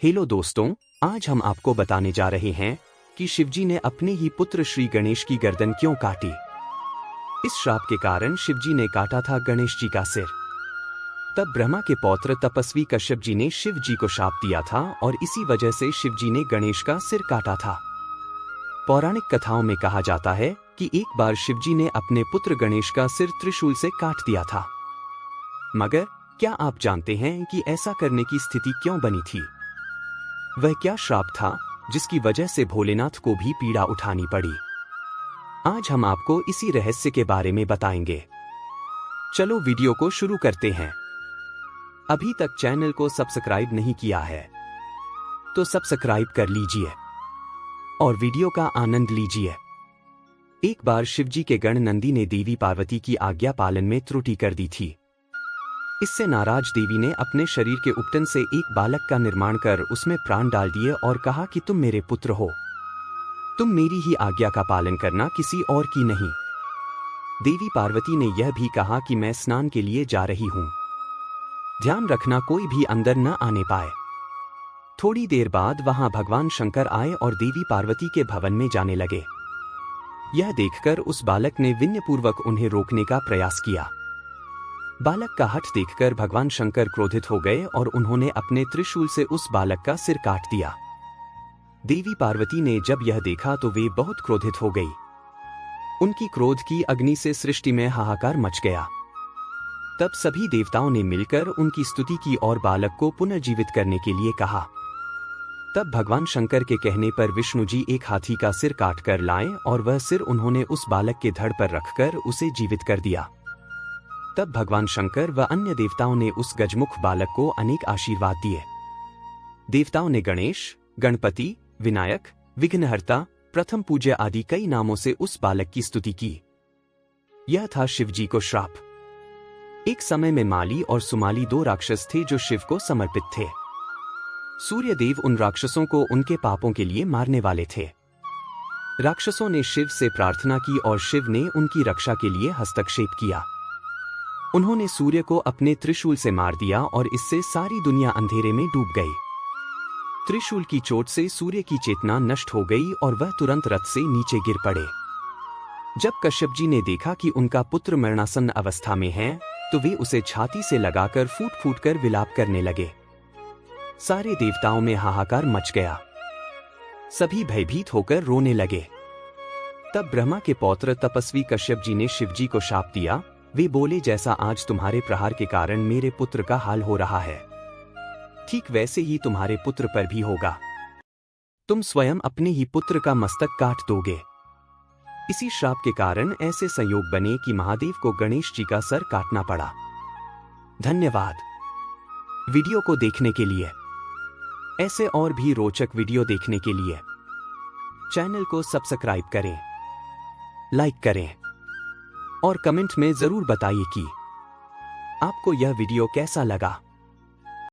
Hello दोस्तों, आज हम आपको बताने जा रहे हैं कि शिवजी ने अपने ही पुत्र श्री गणेश की गर्दन क्यों काटी। इस श्राप के कारण शिवजी ने काटा था गणेश जी का सिर। तब ब्रह्मा के पौत्र तपस्वी कश्यप जी ने शिव जी को शाप दिया था और इसी वजह से शिवजी ने गणेश का सिर काटा था। पौराणिक कथाओं में कहा जाता है कि एक बार शिवजी ने अपने पुत्र गणेश का सिर त्रिशूल से काट दिया था। मगर क्या आप जानते हैं कि ऐसा करने की स्थिति क्यों बनी थी? वह क्या श्राप था जिसकी वजह से भोलेनाथ को भी पीड़ा उठानी पड़ी? आज हम आपको इसी रहस्य के बारे में बताएंगे। चलो वीडियो को शुरू करते हैं। अभी तक चैनल को सब्सक्राइब नहीं किया है तो सब्सक्राइब कर लीजिए और वीडियो का आनंद लीजिए। एक बार शिवजी के गण नंदी ने देवी पार्वती की आज्ञा पालन में त्रुटि कर दी थी। इससे नाराज देवी ने अपने शरीर के उपटन से एक बालक का निर्माण कर उसमें प्राण डाल दिए और कहा कि तुम मेरे पुत्र हो, तुम मेरी ही आज्ञा का पालन करना, किसी और की नहीं। देवी पार्वती ने यह भी कहा कि मैं स्नान के लिए जा रही हूं, ध्यान रखना कोई भी अंदर न आने पाए। थोड़ी देर बाद वहां भगवान शंकर आए और देवी पार्वती के भवन में जाने लगे। यह देखकर उस बालक ने विनयपूर्वक उन्हें रोकने का प्रयास किया। बालक का हठ देखकर भगवान शंकर क्रोधित हो गए और उन्होंने अपने त्रिशूल से उस बालक का सिर काट दिया। देवी पार्वती ने जब यह देखा तो वे बहुत क्रोधित हो गई। उनकी क्रोध की अग्नि से सृष्टि में हाहाकार मच गया। तब सभी देवताओं ने मिलकर उनकी स्तुति की और बालक को पुनर्जीवित करने के लिए कहा। तब भगवान शंकर के कहने पर विष्णु जी एक हाथी का सिर काट कर लाए और वह सिर उन्होंने उस बालक के धड़ पर रखकर उसे जीवित कर दिया। तब भगवान शंकर व अन्य देवताओं ने उस गजमुख बालक को अनेक आशीर्वाद दिए। देवताओं ने गणेश, गणपति, विनायक, विघ्नहर्ता, प्रथम पूज्य आदि कई नामों से उस बालक की स्तुति की। यह था शिवजी को श्राप। एक समय में माली और सुमाली दो राक्षस थे जो शिव को समर्पित थे। सूर्यदेव उन राक्षसों को उनके पापों के लिए मारने वाले थे। राक्षसों ने शिव से प्रार्थना की और शिव ने उनकी रक्षा के लिए हस्तक्षेप किया। उन्होंने सूर्य को अपने त्रिशूल से मार दिया और इससे सारी दुनिया अंधेरे में डूब गई। त्रिशूल की चोट से सूर्य की चेतना नष्ट हो गई और वह तुरंत रथ से नीचे गिर पड़े। जब कश्यप जी ने देखा कि उनका पुत्र मरणासन्न अवस्था में है तो वे उसे छाती से लगाकर फूट फूट कर विलाप करने लगे। सारे देवताओं में हाहाकार मच गया। सभी भयभीत होकर रोने लगे। तब ब्रह्मा के पौत्र तपस्वी कश्यप जी ने शिवजी को शाप दिया। वे बोले, जैसा आज तुम्हारे प्रहार के कारण मेरे पुत्र का हाल हो रहा है, ठीक वैसे ही तुम्हारे पुत्र पर भी होगा। तुम स्वयं अपने ही पुत्र का मस्तक काट दोगे। इसी श्राप के कारण ऐसे संयोग बने कि महादेव को गणेश जी का सर काटना पड़ा। धन्यवाद वीडियो को देखने के लिए। ऐसे और भी रोचक वीडियो देखने के लिए चैनल को सब्सक्राइब करें, लाइक करें और कमेंट में जरूर बताइए कि आपको यह वीडियो कैसा लगा।